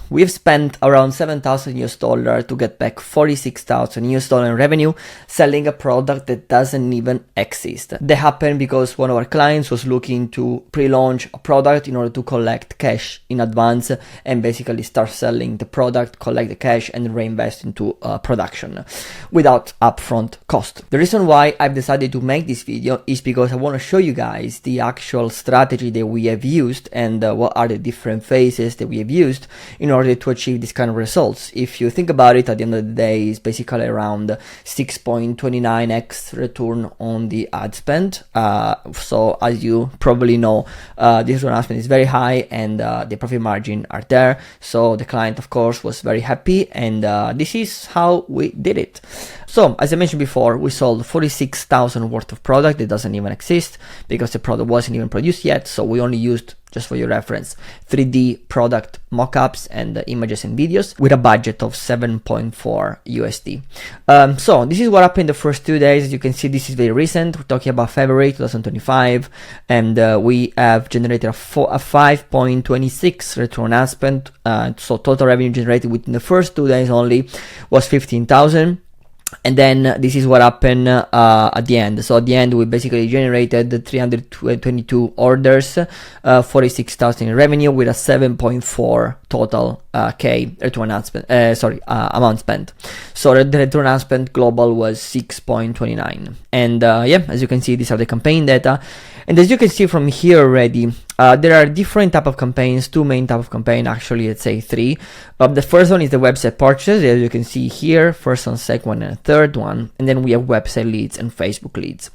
we've spent around $7,000 to get back $46,000 in revenue selling a product that doesn't even exist. That happened because one of our clients was looking to pre-launch a product in order to collect cash in advance and basically start selling the product, collect the cash, and reinvest into production without upfront cost. The reason why I've decided to make this video is because I want to show you guys the actual strategy that we have used and what are the different phases that we have used in order to achieve this kind of results. If you think about it, at the end of the day, it's basically around 6.29x return on the ad spend. So as you probably know, this return on ad spend is very high and the profit margin are there. So the client, of course, was very happy, and this is how we did it. So as I mentioned before, we sold 46,000 worth of product that doesn't even exist because the product wasn't even produced yet. So we only used, just for your reference, 3D product mockups and images and videos with a budget of 7.4 USD. So this is what happened the first 2 days. As you can see, this is very recent. We're talking about February 2025, and we have generated a 5.26 return on ad spend. So total revenue generated within the first 2 days only was 15,000. And then this is what happened at the end. So at the end, we basically generated 322 orders, 46,000 in revenue with a 7.4 total K return on ad spend, amount spent. So the return on ad spend global was 6.29. And yeah, as you can see, these are the campaign data. And as you can see from here already, there are different type of campaigns, two main type of campaign, actually, let's say three. The first one is the website purchase, as you can see here, first one, second one, and a third one. And then we have website leads and Facebook leads.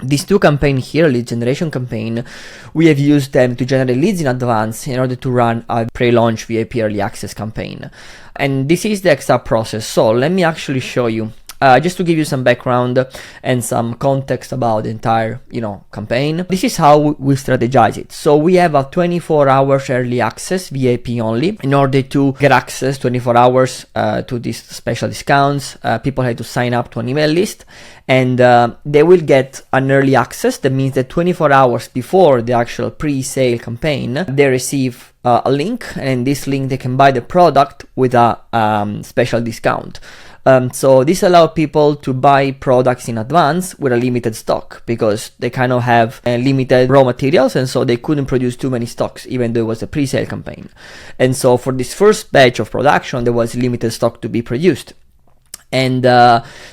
These two campaigns here, lead generation campaign, we have used them to generate leads in advance in order to run a pre-launch VIP early access campaign. And this is the exact process. So let me actually show you. Just to give you some background and some context about the entire, campaign. This is how we strategize it. So we have a 24 hours early access, VIP only. In order to get access 24 hours to these special discounts, people have to sign up to an email list, and they will get an early access. That means that 24 hours before the actual pre-sale campaign, they receive a link, and in this link they can buy the product with a special discount. So this allows people to buy products in advance with a limited stock because they kind of have limited raw materials, and so they couldn't produce too many stocks even though it was a pre-sale campaign. And so for this first batch of production, there was limited stock to be produced. And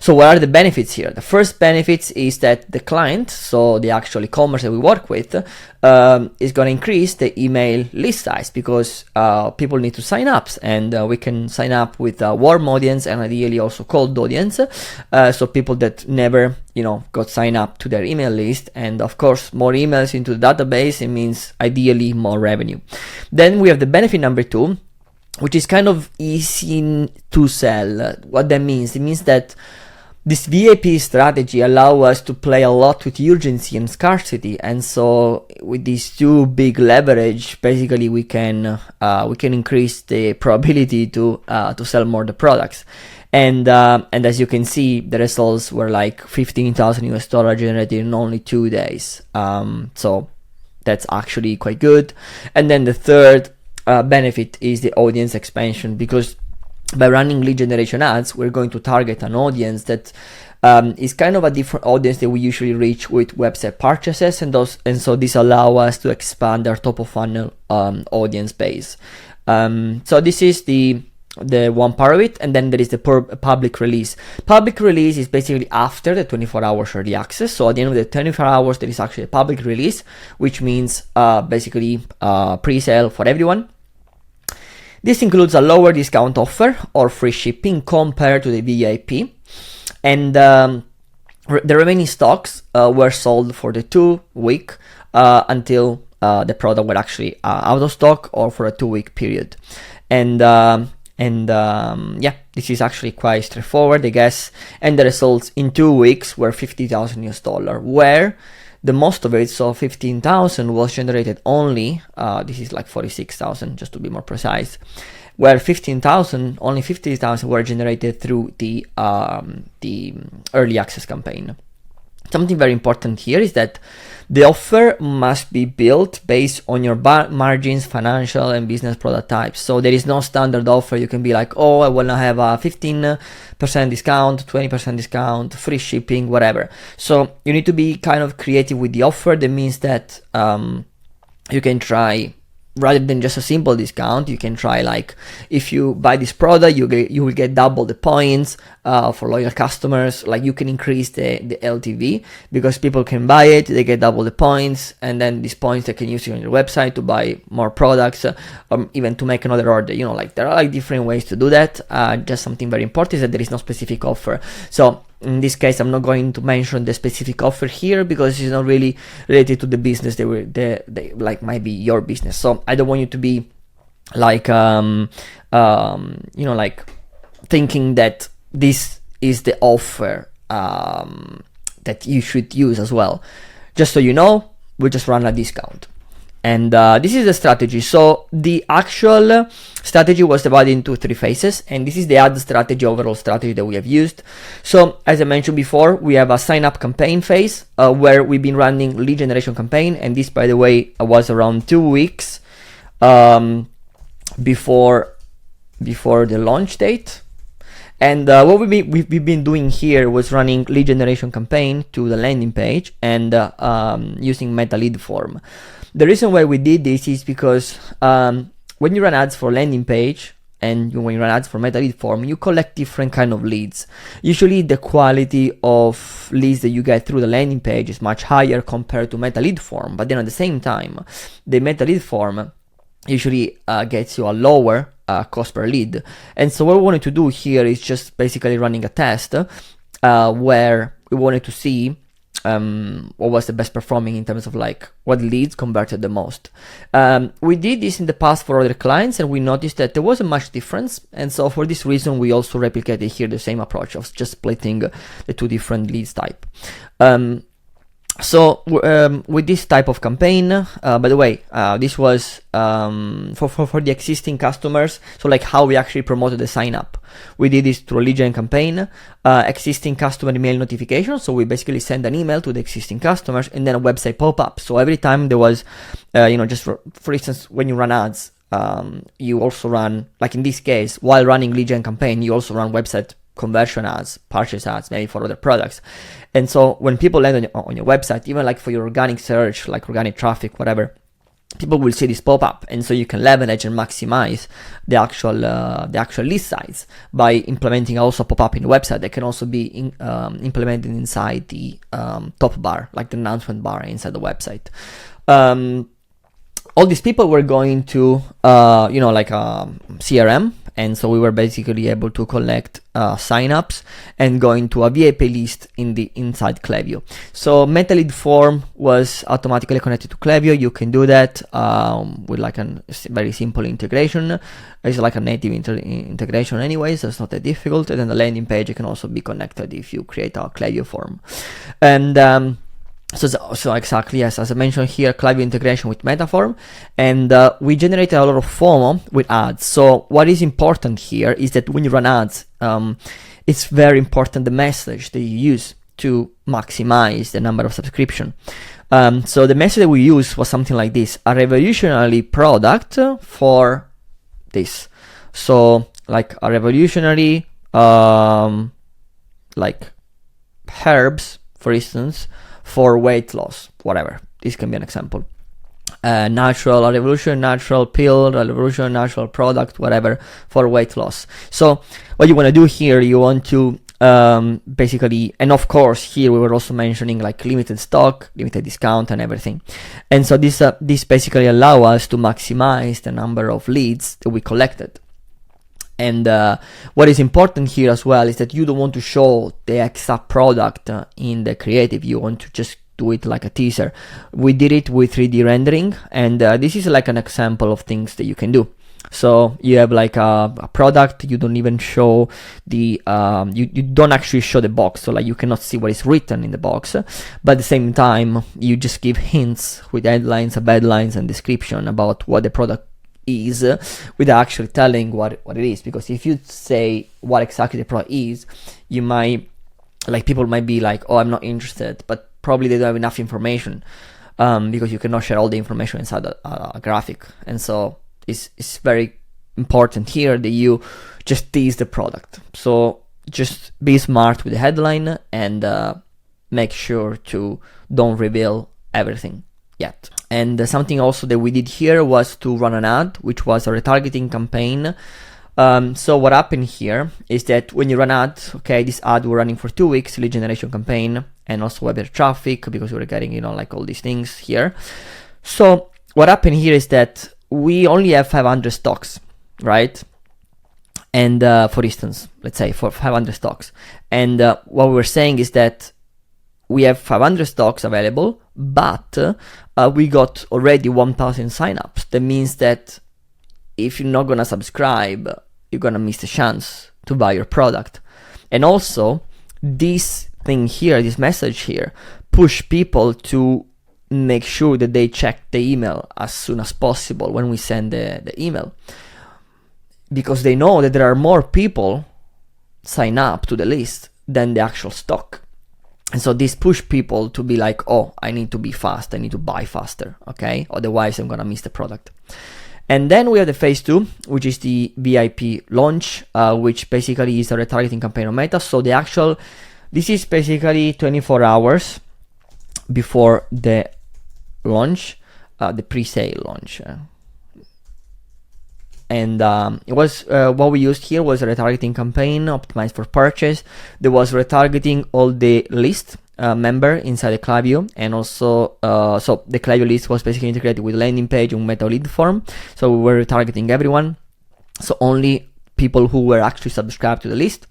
so what are the benefits here? The first benefits is that the client, so the actual e-commerce that we work with, is going to increase the email list size because people need to sign up, and we can sign up with a warm audience and ideally also cold audience. So people that never, got signed up to their email list, and of course more emails into the database, it means ideally more revenue. Then we have the benefit number two, which is kind of easy to sell. What that means? It means that this VIP strategy allows us to play a lot with urgency and scarcity, and so with these two big leverage, basically we can increase the probability to sell more the products. And as you can see, the results were like $15,000 generated in only 2 days. So that's actually quite good. And then the third benefit is the audience expansion, because by running lead generation ads, we're going to target an audience that is kind of a different audience that we usually reach with website purchases, and so this allows us to expand our top of funnel audience base. So this is the one part of it, and then there is the public release. Public release is basically after the 24 hours early access. So at the end of the 24 hours, there is actually a public release, which means basically pre-sale for everyone. This includes a lower discount offer or free shipping compared to the VIP. And the remaining stocks were sold for the 2 week until the product were actually out of stock, or for a 2 week period. And yeah, this is actually quite straightforward, I guess. And the results in 2 weeks were $50,000, where the most of it, so 15,000, was generated only, this is like 46,000 just to be more precise, where only 50,000 were generated through the early access campaign. something very important here is that the offer must be built based on your margins, financial and business product types. So there is no standard offer. You can be like, oh, I want to have a 15% discount, 20% discount, free shipping, whatever. So you need to be kind of creative with the offer. That means that you can try, rather than just a simple discount, you can try like, if you buy this product, you will get double the points for loyal customers. Like you can increase the LTV because people can buy it, they get double the points, and then these points they can use it on your website to buy more products, even to make another order. You know, like there are like different ways to do that. Just something very important is that there is no specific offer. So in this case, I'm not going to mention the specific offer here because it's not really related to the business. They like might be your business. So I don't want you to be like, you know, like thinking that this is the offer that you should use as well. Just so you know, we just run a discount. And this is the strategy. So the actual strategy was divided into 3 phases, and this is the ad strategy, overall strategy that we have used. So as I mentioned before, we have a sign up campaign phase where we've been running lead generation campaign, and this, by the way, was around 2 weeks before the launch date. And what we've been doing here was running lead generation campaign to the landing page and using meta lead form. The reason why we did this is because when you run ads for landing page and when you run ads for meta lead form, you collect different kind of leads. Usually the quality of leads that you get through the landing page is much higher compared to meta lead form, but then at the same time, the meta lead form usually gets you a lower cost per lead. And so what we wanted to do here is just basically running a test where we wanted to see what was the best performing in terms of like what leads converted the most. We did this in the past for other clients and we noticed that there wasn't much difference, and so for this reason we also replicated here the same approach of just splitting the 2 different leads type. So with this type of campaign, by the way, this was for the existing customers. So like how we actually promoted the sign up. We did this through a lead gen campaign, existing customer email notification. So we basically send an email to the existing customers and then a website pop-up. So every time there was, just for instance, when you run ads, you also run, like in this case, while running lead gen campaign, you also run website conversion ads, purchase ads, maybe for other products. And so when people land on your website, even like for your organic search, like organic traffic, whatever, people will see this pop up, and so you can leverage and maximize the actual lead size by implementing also a pop up in the website. That can also be implemented inside the top bar, like the announcement bar inside the website. All these people were going to like a CRM, and so we were basically able to collect signups and going to a VIP list inside Klaviyo. So meta lead form was automatically connected to Klaviyo. You can do that with like a very simple integration. It's like a native integration anyway, so it's not that difficult. And then the landing page can also be connected if you create a Klaviyo form. And so exactly, yes, as I mentioned here, Klaviyo integration with Metaform, and we generated a lot of FOMO with ads. So what is important here is that when you run ads, it's very important the message that you use to maximize the number of subscription. So the message that we used was something like this: a revolutionary product for this. So like a revolutionary, like herbs, for instance, for weight loss, whatever. This can be an example. A revolution natural pill, a revolution natural product, whatever, for weight loss. So what you want to do here, you want to basically, and of course here we were also mentioning like limited stock, limited discount and everything. And so this basically allow us to maximize the number of leads that we collected. And what is important here as well is that you don't want to show the exact product in the creative. You want to just do it like a teaser. We did it with 3D rendering, and this is like an example of things that you can do. So you have like a product, you don't even show the, you don't actually show the box, so like you cannot see what is written in the box, but at the same time, you just give hints with headlines, subheadlines, and description about what the product is without actually telling what it is. Because if you say what exactly the product is, you might like people might be like, oh, I'm not interested, but probably they don't have enough information, because you cannot share all the information inside a graphic. And so it's very important here that you just tease the product. So just be smart with the headline, and make sure to don't reveal everything yet. And something also that we did here was to run an ad, which was a retargeting campaign. So what happened here is that when you run ads, okay, this ad we're running for 2 weeks, lead generation campaign, and also web traffic, because we were getting, you know, like all these things here. So what happened here is that we only have 500 stocks, right? And for instance, let's say for 500 stocks. And what we're saying is that we have 500 stocks available, but we got already 1,000 signups. That means that if you're not gonna subscribe, you're gonna miss the chance to buy your product. And also, this thing here, this message here, push people to make sure that they check the email as soon as possible when we send the email, because they know that there are more people sign up to the list than the actual stock. And so this push people to be like, oh, I need to be fast, I need to buy faster, okay? Otherwise I'm gonna miss the product. And then we have the phase 2, which is the VIP launch, which basically is a retargeting campaign on Meta. So this is basically 24 hours before the launch, the pre-sale launch. And it was what we used here was a retargeting campaign optimized for purchase. There was retargeting all the list member inside the Klaviyo, and also so the Klaviyo list was basically integrated with landing page and Meta lead form. So we were retargeting everyone, so only people who were actually subscribed to the list.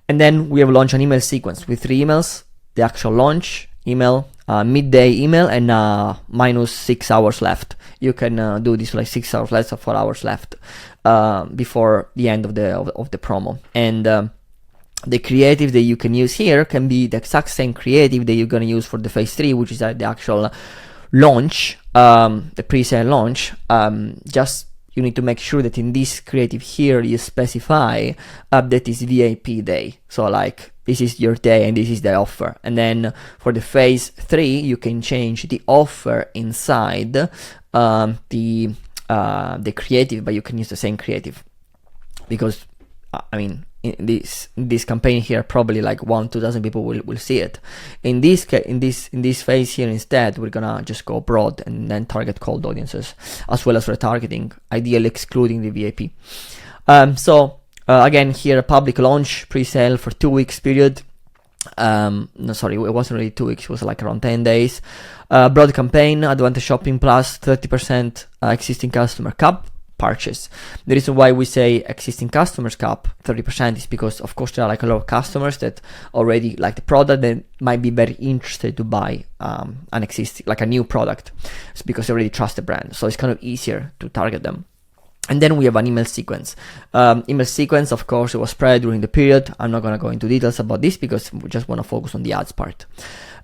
And then we have launched an email sequence with 3 emails: the actual launch email, midday email, and minus 6 hours left. You can do this like 6 hours less or 4 hours left before the end of the promo. And the creative that you can use here can be the exact same creative that you're going to use for the phase 3, which is the actual launch, the pre-sale launch. Just you need to make sure that in this creative here you specify that is VIP day. So like, this is your day and this is the offer. And then for the phase 3, you can change the offer inside the creative, but you can use the same creative, because I mean, in this campaign here, probably like 1,000-2,000 people will see it. In this phase here, instead, we're gonna just go broad and then target cold audiences, as well as retargeting, ideally excluding the VIP. Again, here, public launch, pre-sale for 2 weeks period. No, sorry, it wasn't really 2 weeks, it was like around 10 days. Broad campaign, Advantage Shopping Plus, 30% existing customer cap purchase. The reason why we say existing customers cap 30% is because, of course, there are like a lot of customers that already like the product, that might be very interested to buy an existing, like a new product. It's because they already trust the brand, so it's kind of easier to target them. And then we have an email sequence. Email sequence, of course, it was spread during the period. I'm not going to go into details about this because we just want to focus on the ads part.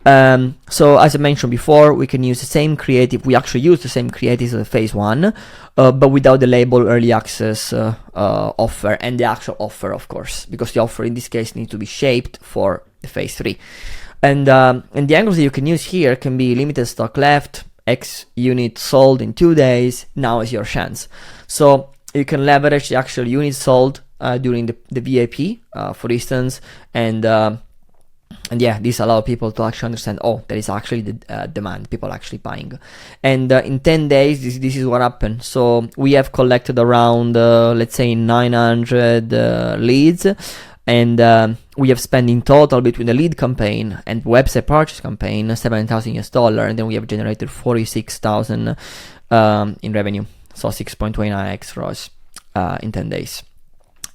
So as I mentioned before, we can use the same creative. We actually use the same creative as the phase 1, but without the label early access offer and the actual offer, of course, because the offer in this case needs to be shaped for the phase 3. And the angles that you can use here can be limited stock left, X unit sold in 2 days, now is your chance. So you can leverage the actual units sold during the VIP, for instance, and yeah, this allows people to actually understand, oh, there is actually the demand, people actually buying. And in 10 days, this is what happened. So we have collected around, let's say, 900 leads, and we have spent in total between the lead campaign and website purchase campaign $7,000, and then we have generated 46,000 in revenue, so 6.29x ROAS in 10 days.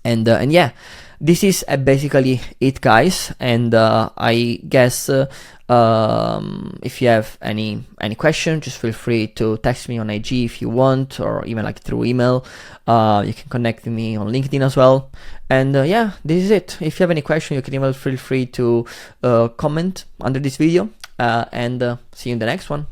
And yeah, this is basically it, guys. And I guess if you have any question, just feel free to text me on IG if you want, or even like through email. You can connect with me on LinkedIn as well. And yeah, this is it. If you have any question, you can even feel free to comment under this video, and see you in the next one.